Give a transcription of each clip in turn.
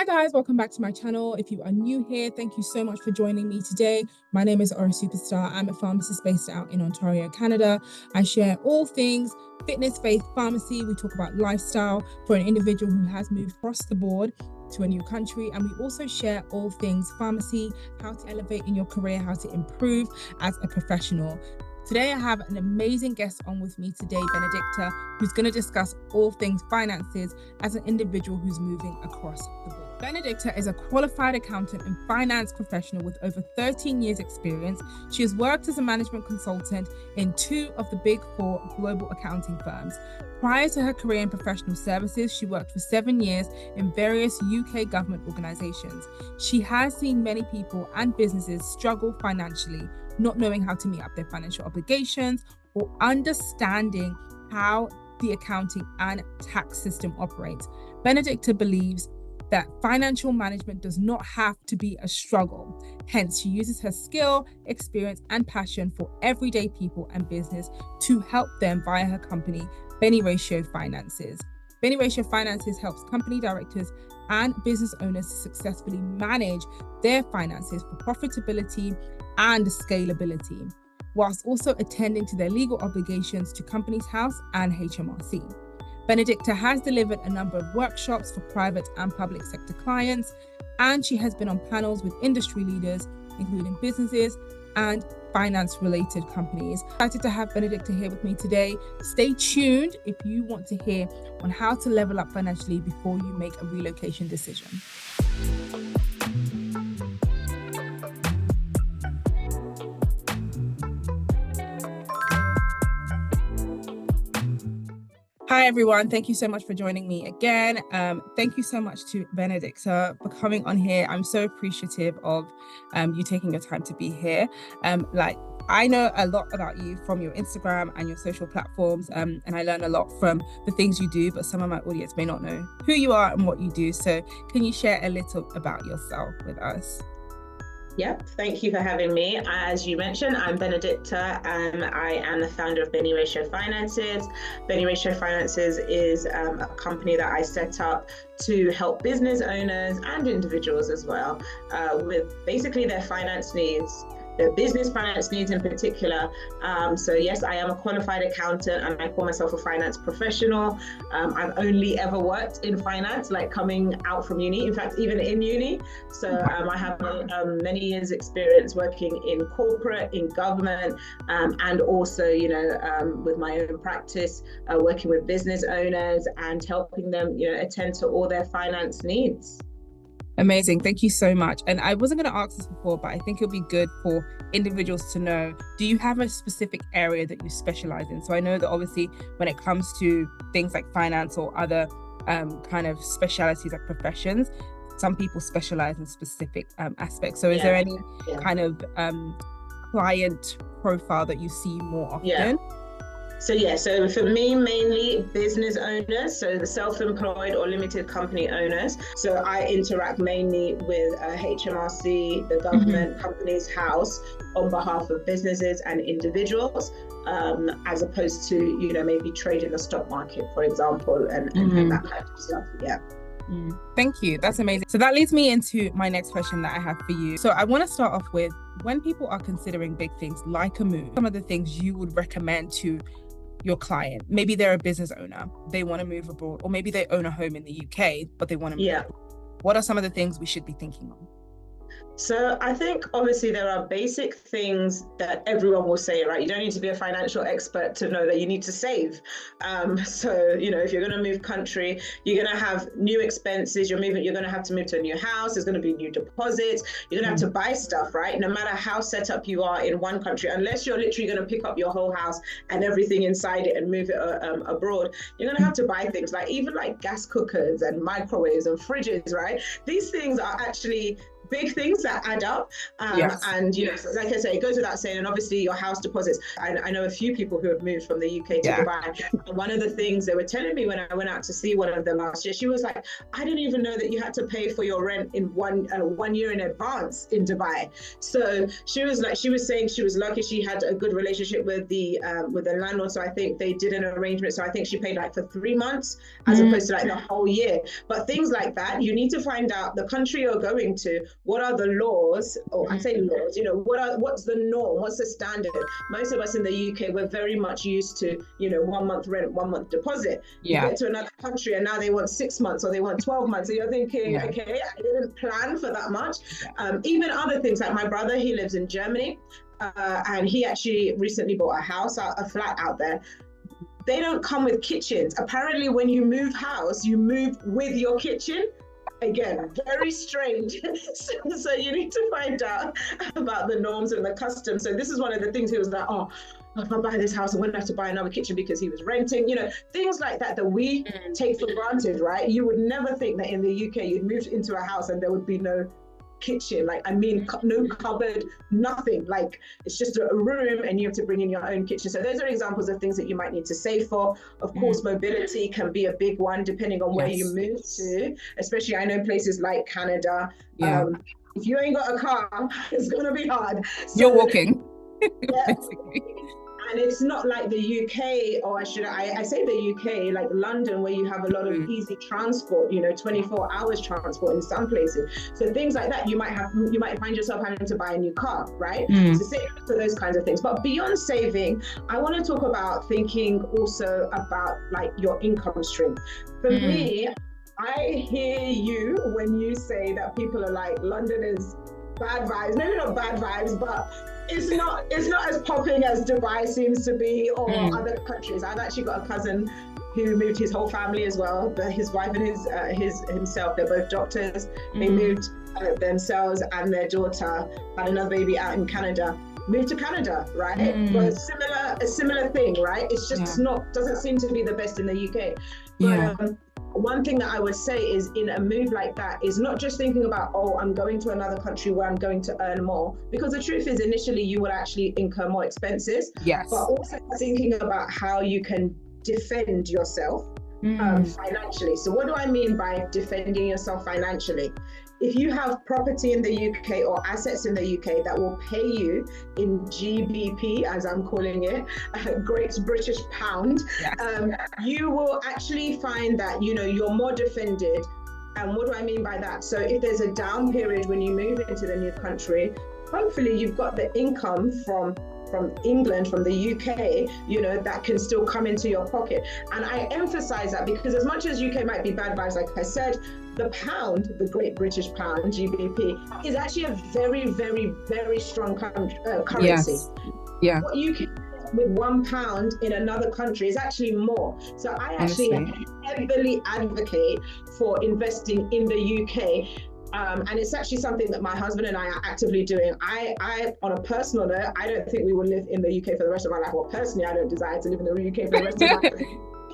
Guys, welcome back to my channel. If you are new here, thank you so much for joining me today. My name is Aura Superstar. I'm a pharmacist based out in Ontario, Canada. I share all things fitness, faith, pharmacy. We talk about lifestyle for an individual who has moved across the board to a new country. And we also share all things pharmacy, how to elevate in your career, how to improve as a professional. Today, I have an amazing guest on with me today, Benedicta, who's going to discuss all things finances as an individual who's moving across the board. Benedicta is a qualified accountant and finance professional with over 13 years experience. She has worked as a management consultant in 2 of the big 4 global accounting firms. Prior to her career in professional services, she worked for 7 years in various UK government organisations. She has seen many people and businesses struggle financially, not knowing how to meet up their financial obligations or understanding how the accounting and tax system operates. Benedicta believes that financial management does not have to be a struggle. Hence, she uses her skill, experience, and passion for everyday people and business to help them via her company, Beniratio Finances. Beniratio Finances helps company directors and business owners to successfully manage their finances for profitability and scalability, whilst also attending to their legal obligations to Companies House and HMRC. Benedicta has delivered a number of workshops for private and public sector clients, and she has been on panels with industry leaders, including businesses and finance-related companies. Excited to have Benedicta here with me today. Stay tuned if you want to hear on how to level up financially before you make a relocation decision. Hi, everyone. Thank you so much for joining me again. Thank you so much to Benedicta for coming on here. I'm so appreciative of you taking your time to be here. I know a lot about you from your Instagram and your social platforms, and I learn a lot from the things you do, but some of my audience may not know who you are and what you do. So can you share a little about yourself with us? Yep, thank you for having me. As you mentioned, I'm Benedicta and I am the founder of Beniratio Finances. Beniratio Finances is a company that I set up to help business owners and individuals as well with basically their finance needs. The business finance needs in particular. So yes, I am a qualified accountant and I call myself a finance professional. I've only ever worked in finance, like coming out from uni, in fact, even in uni. So I have many years experience working in corporate, in government, and also, with my own practice, working with business owners and helping them, attend to all their finance needs. Amazing. Thank you so much. And I wasn't going to ask this before, but I think it'll be good for individuals to know, do you have a specific area that you specialize in? So I know that obviously when it comes to things like finance or other kind of specialities like professions, some people specialize in specific aspects. So is there any kind of client profile that you see more often? Yeah. So for me, mainly business owners, so the self-employed or limited company owners. So I interact mainly with HMRC, the government, Companies House, on behalf of businesses and individuals, as opposed to, maybe trade in the stock market, for example, and that kind of stuff. Yeah. Thank you. That's amazing. So that leads me into my next question that I have for you. So I want to start off with, when people are considering big things like a move, some of the things you would recommend to your client. Maybe they're a business owner, they want to move abroad, or maybe they own a home in the UK, but they want to move abroad. What are some of the things we should be thinking of? So I think obviously there are basic things that everyone will say, right? You don't need to be a financial expert to know that you need to save. So, if you're going to move country, you're going to have new expenses. You're going to have to move to a new house. There's going to be new deposits. You're going to have to buy stuff, right? No matter how set up you are in one country, unless you're literally going to pick up your whole house and everything inside it and move it abroad, you're going to have to buy things like even like gas cookers and microwaves and fridges, right? These things are actually big things that add up. And, like I say, it goes without saying, and obviously your house deposits. I know a few people who have moved from the UK to Dubai. And one of the things they were telling me when I went out to see one of them last year, she was like, I didn't even know that you had to pay for your rent in 1 year in advance in Dubai. So she was saying she was lucky she had a good relationship with the landlord. So I think they did an arrangement. So I think she paid like for 3 months as opposed to like the whole year. But things like that, you need to find out the country you're going to, what are the laws, or I say laws, what's the norm, what's the standard? Most of us in the UK, we're very much used to, 1 month rent, 1 month deposit. You get to another country and now they want 6 months or they want 12 months. So you're thinking, okay, I didn't plan for that much. Even other things, like my brother, he lives in Germany, and he actually recently bought a flat out there. They don't come with kitchens. Apparently, when you move house, you move with your kitchen. Again, very strange. So you need to find out about the norms and the customs. So this is one of the things he was like, oh, if I buy this house, I'm going to have to buy another kitchen because he was renting, things like that we take for granted, right? You would never think that in the UK you'd move into a house and there would be no kitchen, no cupboard, nothing. Like, it's just a room and you have to bring in your own kitchen. So those are examples of things that you might need to save for. Of course, mobility can be a big one depending on where you move to, especially I know places like Canada. If you ain't got a car, it's gonna be hard. So, you're walking. Basically. And it's not like the UK, or I say the UK, like London, where you have a lot of easy transport, 24 hours transport in some places. So things like that, you might find yourself having to buy a new car, right? So save for those kinds of things. But beyond saving, I want to talk about thinking also about like your income stream. For me, I hear you when you say that people are like, London is bad vibes. Maybe not bad vibes, but it's not as popping as Dubai seems to be, or other countries. I've actually got a cousin who moved his whole family as well. His wife and himself, they're both doctors. They moved themselves and their daughter, had another baby out in Canada. Moved to Canada, right? But a similar thing, right? It's just doesn't seem to be the best in the UK. But one thing that I would say is, in a move like that, is not just thinking about, I'm going to another country where I'm going to earn more, because the truth is initially you will actually incur more expenses, but also thinking about how you can defend yourself financially. So what do I mean by defending yourself financially? If you have property in the UK or assets in the UK that will pay you in GBP, as I'm calling it, Great British Pound, you will actually find that, you're more defended. And what do I mean by that? So if there's a down period when you move into the new country, hopefully you've got the income from England, from the UK, that can still come into your pocket. And I emphasize that because as much as UK might be bad vibes, like I said, the pound, the Great British Pound, GBP, is actually a very, very, very strong currency. What you can get with £1 in another country is actually more. So I actually heavily advocate for investing in the UK. And it's actually something that my husband and I are actively doing. I, on a personal note, I don't think we will live in the UK for the rest of my life. Well, personally, I don't desire to live in the UK for the rest of my life.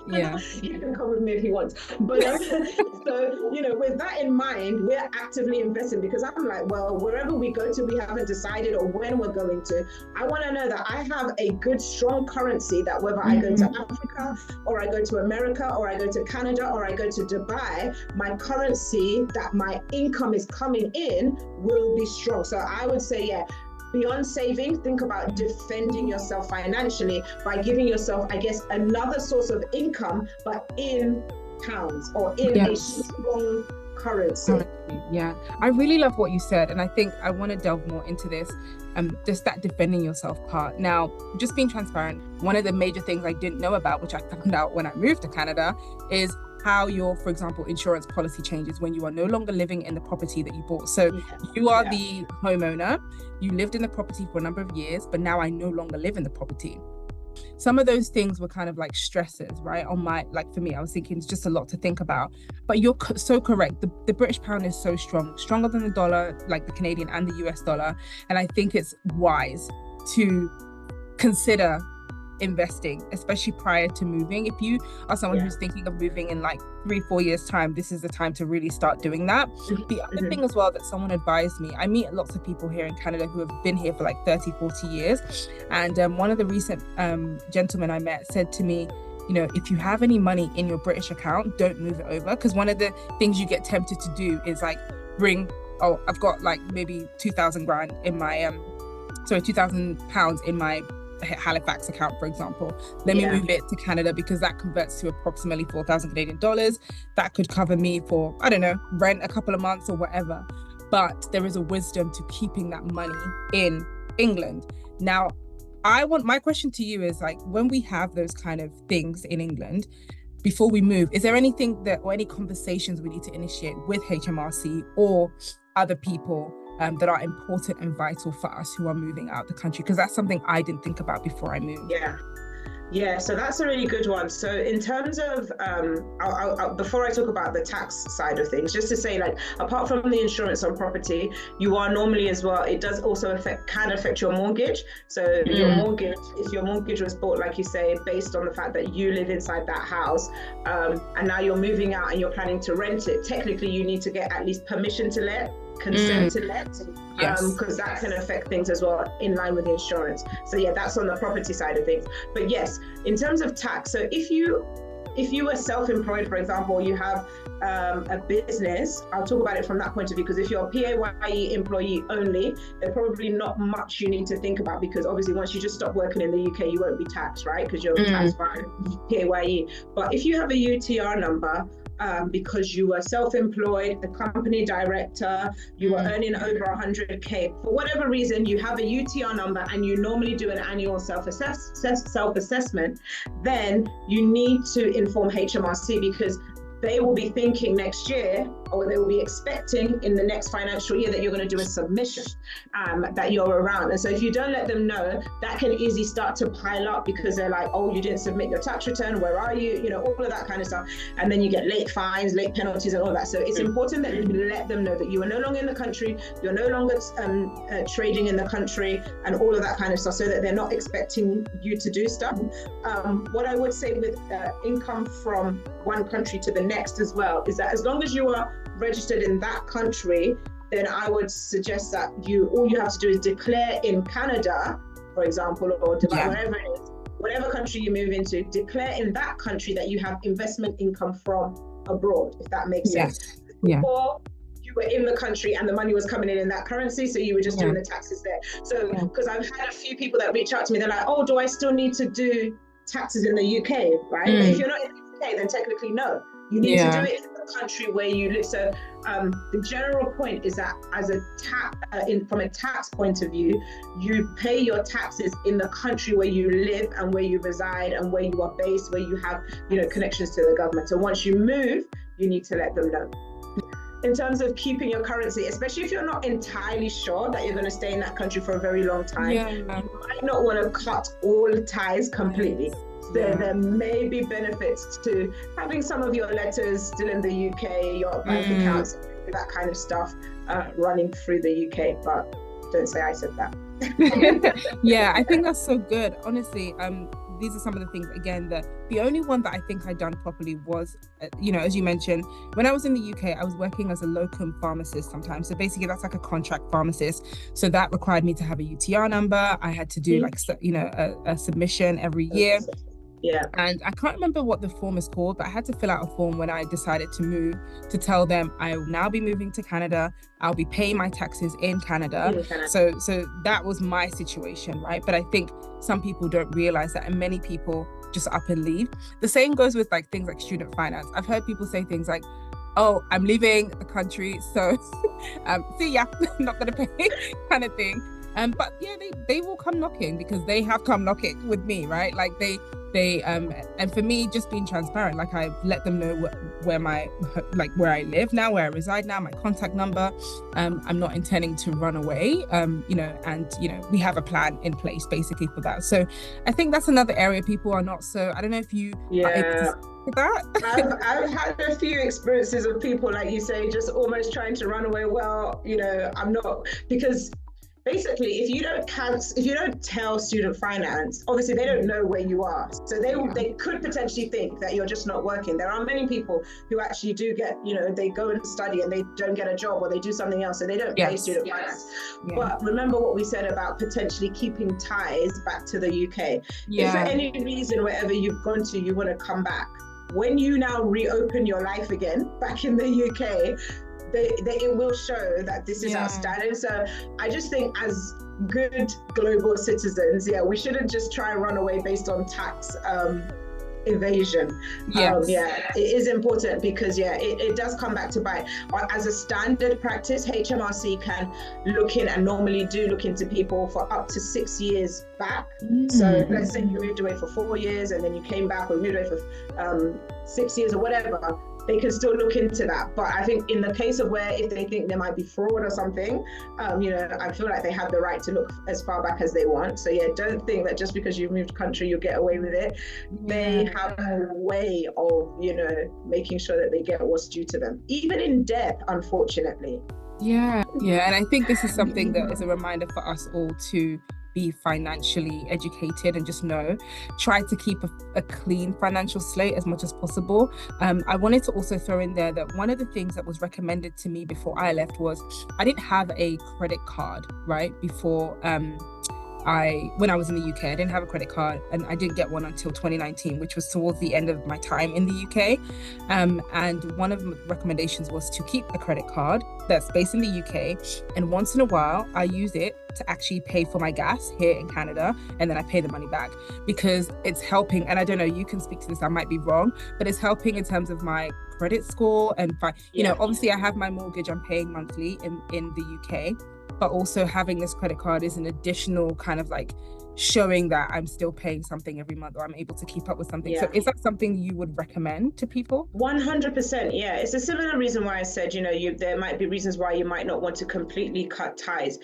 He can come with me if he wants. But so, with that in mind, we're actively investing, because I'm like, well, wherever we go to, we haven't decided or when we're going to. I want to know that I have a good, strong currency that whether I go to Africa or I go to America or I go to Canada or I go to Dubai, my currency that my income is coming in will be strong. So I would say, beyond saving, think about defending yourself financially by giving yourself, I guess, another source of income, but in pounds or in a strong currency. I really love what you said, and I think I want to delve more into this, just that defending yourself part. Now, just being transparent, one of the major things I didn't know about, which I found out when I moved to Canada, is how your, for example, insurance policy changes when you are no longer living in the property that you bought. So you are the homeowner, you lived in the property for a number of years, but now I no longer live in the property. Some of those things were kind of like stresses, right? For me, I was thinking it's just a lot to think about. But you're so correct. The British pound is so strong, stronger than the dollar, like the Canadian and the US dollar. And I think it's wise to consider investing, especially prior to moving. If you are someone who's thinking of moving in like 3-4 years time, this is the time to really start doing that. The other thing as well that someone advised me, I meet lots of people here in Canada who have been here for like 30-40 years, and one of the recent gentlemen I met said to me, you know, if you have any money in your British account, don't move it over, because one of the things you get tempted to do is like I've got like maybe 2,000 grand in my 2,000 pounds in my Halifax account, for example. Let me move it to Canada because that converts to approximately 4,000 Canadian dollars. That could cover me for, I don't know, rent a couple of months or whatever. But there is a wisdom to keeping that money in England. Now, my question to you is, like, when we have those kind of things in England, before we move, is there anything or any conversations we need to initiate with HMRC or other people that are important and vital for us who are moving out the country? Because that's something I didn't think about before I moved. Yeah, so that's a really good one. So in terms of, before I talk about the tax side of things, just to say, like, apart from the insurance on property, you are normally as well, it does also can affect your mortgage. So your mortgage, if your mortgage was bought, like you say, based on the fact that you live inside that house, and now you're moving out and you're planning to rent it, technically you need to get at least permission to let, consent to let, because that can affect things as well in line with the insurance. So yeah, that's on the property side of things. But yes, in terms of tax, so if you were self-employed, for example, you have a business, I'll talk about it from that point of view, because if you're a PAYE employee only, there's probably not much you need to think about, because obviously once you just stop working in the UK, you won't be taxed, right? Because you're taxed by PAYE. But if you have a UTR number, because you were self-employed, a company director, you were earning over 100k, for whatever reason you have a UTR number and you normally do an annual self-assessment, then you need to inform HMRC, because they will be thinking next year, or they will be expecting in the next financial year, that you're going to do a submission, that you're around. And so if you don't let them know, that can easily start to pile up, because they're like, oh, you didn't submit your tax return, where are you? You know, all of that kind of stuff. And then you get late fines, late penalties and all that. So it's important that you let them know that you are no longer in the country, you're no longer trading in the country, and all of that kind of stuff, so that they're not expecting you to do stuff. What I would say with income from one country to the next as well, is that as long as you are registered in that country, then I would suggest that all you have to do is declare in Canada, for example, or Dubai, wherever it is, whatever country you move into, declare in that country that you have investment income from abroad, if that makes sense. Before, you were in the country and the money was coming in that currency, so you were just doing the taxes there. So, because I've had a few people that reach out to me, they're like, oh, do I still need to do taxes in the UK, right? But if you're not in the UK, then technically no. You need to do it in the country where you live. So the general point is that as from a tax point of view, you pay your taxes in the country where you live and where you reside and where you are based, where you have, connections to the government. So once you move, you need to let them know. In terms of keeping your currency, especially if you're not entirely sure that you're going to stay in that country for a very long time, you might not want to cut all ties completely. There may be benefits to having some of your letters still in the UK, your bank accounts, that kind of stuff running through the UK, but don't say I said that. Yeah, I think that's so good. Honestly, these are some of the things, again, that the only one that I think I'd done properly was, as you mentioned, when I was in the UK, I was working as a locum pharmacist sometimes. So basically that's like a contract pharmacist. So that required me to have a UTR number. I had to do a submission every year. Yeah. And I can't remember what the form is called, but I had to fill out a form when I decided to move, to tell them I will now be moving to Canada. I'll be paying my taxes in Canada. So that was my situation, right? But I think some people don't realize that, and many people just up and leave. The same goes with like things like student finance. I've heard people say things like, oh, I'm leaving the country, so see ya, not gonna pay, kind of thing. But yeah, they will come knocking, because they have come knocking with me, right? Like they and for me, just being transparent, like I let them know where I live now, where I reside now, my contact number. I'm not intending to run away, and we have a plan in place basically for that. So I think that's another area people are not so, I don't know if you are able to with that. I've had a few experiences of people, like you say, just almost trying to run away. Well, I'm not, because basically, if you don't tell student finance, obviously they don't know where you are, so they could potentially think that you're just not working. There are many people who actually do get, they go and study and they don't get a job, or they do something else, so they don't pay student finance. But remember what we said about potentially keeping ties back to the UK. If for any reason, wherever you've gone to, you want to come back, when you now reopen your life again back in the UK, it will show that this is outstanding. So I just think, as good global citizens, we shouldn't just try and run away based on tax evasion. It is important, because it does come back to bite. As a standard practice, HMRC can look in, and normally do look into people for up to 6 years back. So let's say you moved away for 4 years and then you came back, or moved away for 6 years or whatever, they can still look into that. But I think in the case of where, if they think there might be fraud or something, I feel like they have the right to look as far back as they want. So don't think that just because you've moved country, you'll get away with it. They have a way of, making sure that they get what's due to them, even in death, unfortunately. And I think this is something that is a reminder for us all to be financially educated, and just try to keep a clean financial slate as much as possible. I wanted to also throw in there that one of the things that was recommended to me before I left was, I didn't have a credit card, right? Before when I was in the UK, I didn't have a credit card, and I didn't get one until 2019, which was towards the end of my time in the UK. And one of the recommendations was to keep a credit card that's based in the UK, and once in a while I use it to actually pay for my gas here in Canada, and then I pay the money back, because it's helping. And I don't know, you can speak to this, I might be wrong, but it's helping in terms of my credit score. And obviously I have my mortgage I'm paying monthly in the UK, but also having this credit card is an additional kind of like showing that I'm still paying something every month, or I'm able to keep up with something. So is that something you would recommend to people? 100%. It's a similar reason why I said, there might be reasons why you might not want to completely cut ties.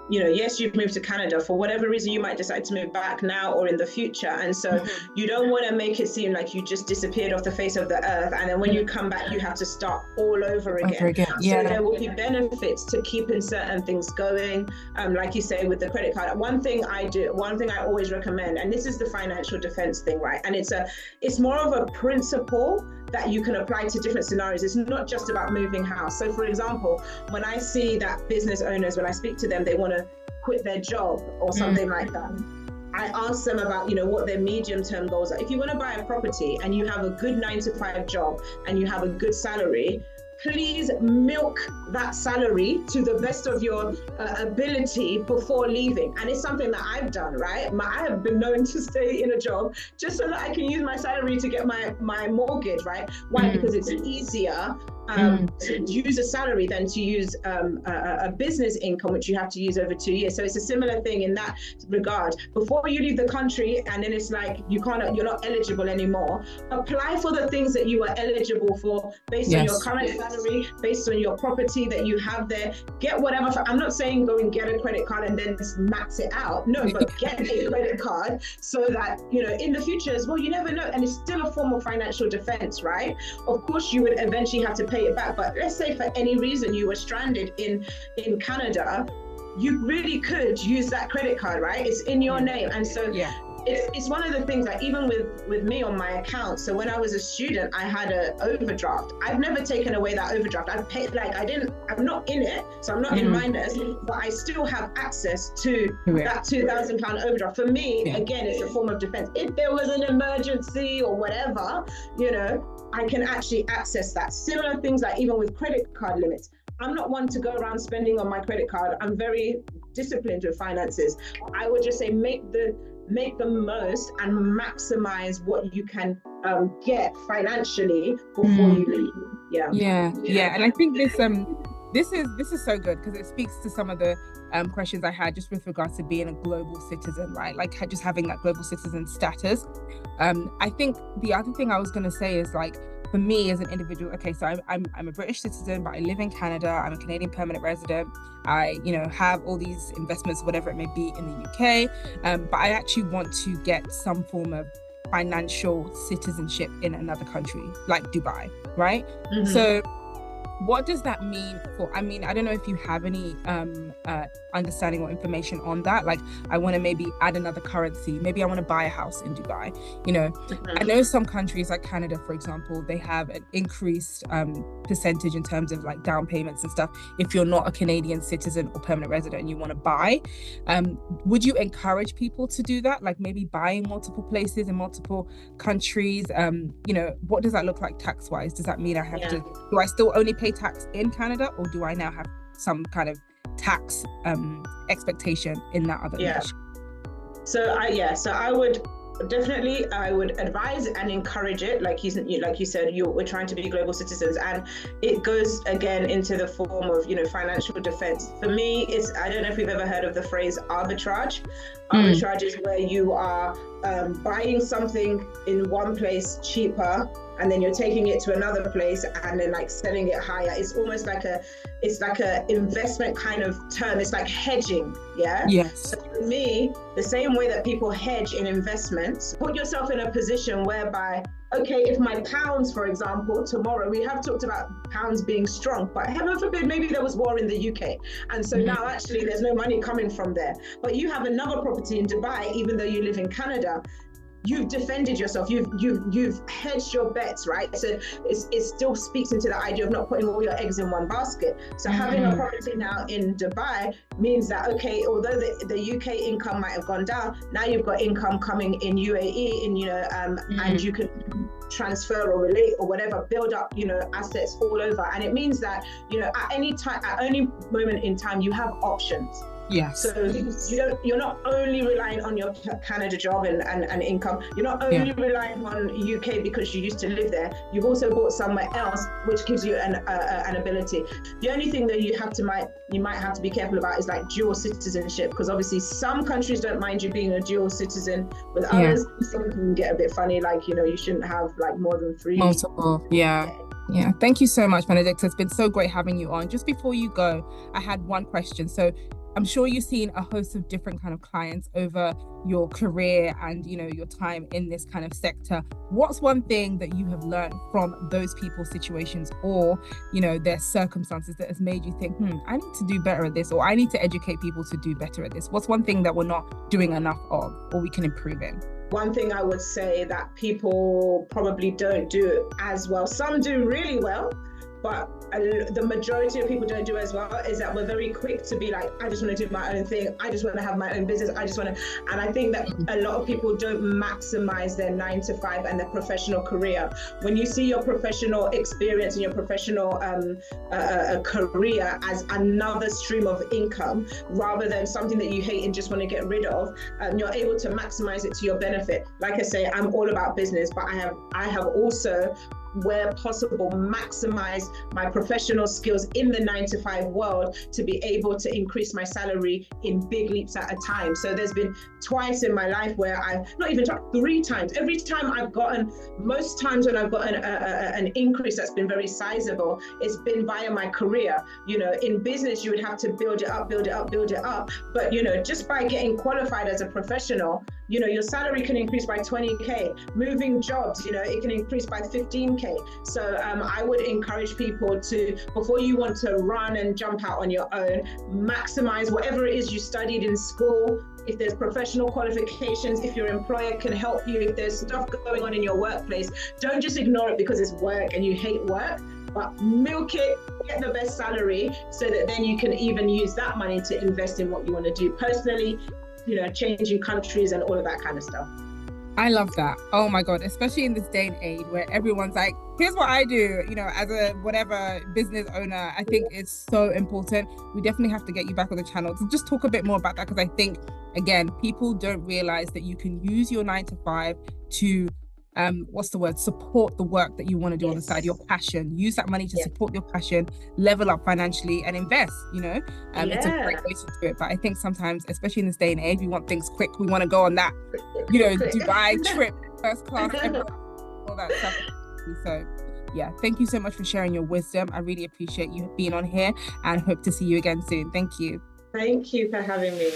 Yes, you've moved to Canada. For whatever reason, you might decide to move back now or in the future. And so you don't want to make it seem like you just disappeared off the face of the earth. And then when you come back, you have to start all over again. So there will be benefits to keeping certain things going. Like you say, with the credit card. One thing I always recommend, and this is the financial defense thing, right? And it's more of a principle that you can apply to different scenarios. It's not just about moving house. So for example, when I see that business owners, when I speak to them, they want to quit their job or something like that, I ask them about, what their medium-term goals are. If you want to buy a property and you have a good 9-to-5 job and you have a good salary, please milk that salary to the best of your ability before leaving. And it's something that I've done, right? I have been known to stay in a job just so that I can use my salary to get my mortgage, right? Why? Because it's easier to use a salary than to use a business income, which you have to use over 2 years. So it's a similar thing in that regard. Before you leave the country and then it's like you're not eligible anymore, apply for the things that you are eligible for based on your current salary, based on your property that you have there. Get whatever. I'm not saying go and get a credit card and then max it out. No, but get a credit card so that, in the future as well, you never know. And it's still a form of financial defense, right? Of course, you would eventually have to pay it back. But let's say for any reason you were stranded in Canada, you really could use that credit card, right? It's in your name. And so it's one of the things that even with me on my account, so when I was a student, I had an overdraft. I've never taken away that overdraft. I've paid, I'm not in it, so I'm not in minus, but I still have access to that £2,000 overdraft. For me, again, it's a form of defense. If there was an emergency or whatever, I can actually access that. Similar things like even with credit card limits. I'm not one to go around spending on my credit card. I'm very disciplined with finances. I would just say make the most and maximize what you can get financially before you leave. And I think this is so good, because it speaks to some of the questions I had just with regards to being a global citizen, right? Like just having that global citizen status. I think the other thing I was going to say is, like, for me as an individual, okay, so I'm a British citizen, but I live in Canada. I'm a Canadian permanent resident. I, have all these investments, whatever it may be, in the UK. But I actually want to get some form of financial citizenship in another country, like Dubai, right? So what does that mean for, I mean, I don't know if you have any understanding or information on that. Like, I want to maybe add another currency. Maybe I want to buy a house in Dubai. You know, I know some countries like Canada, for example, they have an increased percentage in terms of like down payments and stuff. If you're not a Canadian citizen or permanent resident and you want to buy, would you encourage people to do that? Like maybe buying multiple places in multiple countries? You know, what does that look like tax wise? Does that mean I have to, do I still only pay tax in Canada, or do I now have some kind of tax expectation in that other nation? So I would definitely, I would advise and encourage it. Like you said, we're trying to be global citizens, and it goes again into the form of, you know, financial defense. For me, it's, I don't know if you've ever heard of the phrase arbitrage. Arbitrage is where you are buying something in one place cheaper, and then you're taking it to another place and then like selling it higher. It's almost like a investment kind of term. It's like hedging. Yes. So for me, the same way that people hedge in investments, put yourself in a position whereby, okay, if my pounds, for example, tomorrow, we have talked about pounds being strong, but heaven forbid, maybe there was war in the UK. And so now actually there's no money coming from there. But you have another property in Dubai, even though you live in Canada. You've defended yourself. You've hedged your bets, right? So it still speaks into the idea of not putting all your eggs in one basket. So having a property now in Dubai means that, okay, although the UK income might have gone down, now you've got income coming in UAE, and you can transfer or relate or whatever, build up, you know, assets all over. And it means that, you know, at any time, at any moment in time, you have options. Yes. So you're not only relying on your Canada job and income. You're not only relying on UK because you used to live there. You've also bought somewhere else, which gives you an ability. The only thing that you might have to be careful about is like dual citizenship, because obviously some countries don't mind you being a dual citizen. With others, some can get a bit funny. Like, you know, you shouldn't have like more than 3. Multiple. Yeah. Thank you so much, Benedicta. It's been so great having you on. Just before you go, I had one question. So I'm sure you've seen a host of different kind of clients over your career and, you know, your time in this kind of sector. What's one thing that you have learned from those people's situations, or, you know, their circumstances, that has made you think, I need to do better at this, or I need to educate people to do better at this? What's one thing that we're not doing enough of, or we can improve in? One thing I would say that people probably don't do as well, some do really well, but the majority of people don't do as well, is that we're very quick to be like, I just want to do my own thing. I just want to have my own business. And I think that a lot of people don't maximize their 9 to 5 and their professional career. When you see your professional experience and your professional career as another stream of income, rather than something that you hate and just want to get rid of, you're able to maximize it to your benefit. Like I say, I'm all about business, but I have also, where possible, maximize my professional skills in the 9 to 5 world to be able to increase my salary in big leaps at a time. So there's been twice in my life where not even 3 times. Every time most times when I've gotten an increase that's been very sizable, it's been via my career. You know, in business, you would have to build it up. But, you know, just by getting qualified as a professional, you know, your salary can increase by 20K. Moving jobs, you know, it can increase by 15K. So I would encourage people to, before you want to run and jump out on your own, maximize whatever it is you studied in school. If there's professional qualifications, if your employer can help you, if there's stuff going on in your workplace, don't just ignore it because it's work and you hate work, but milk it, get the best salary, so that then you can even use that money to invest in what you want to do personally, you know, changing countries and all of that kind of stuff. I love that. Oh my God, especially in this day and age where everyone's like, here's what I do, you know, as a whatever business owner. I think it's so important. We definitely have to get you back on the channel to just talk a bit more about that, because I think, again, people don't realize that you can use your 9 to 5 to support the work that you want to do on the side, your passion. Use that money to support your passion, level up financially and invest, you know. It's a great way to do it. But I think sometimes, especially in this day and age, we want things quick. We want to go on that, you know, Dubai trip, first class, all that stuff. So yeah, thank you so much for sharing your wisdom. I really appreciate you being on here, and hope to see you again soon. Thank you. Thank you for having me.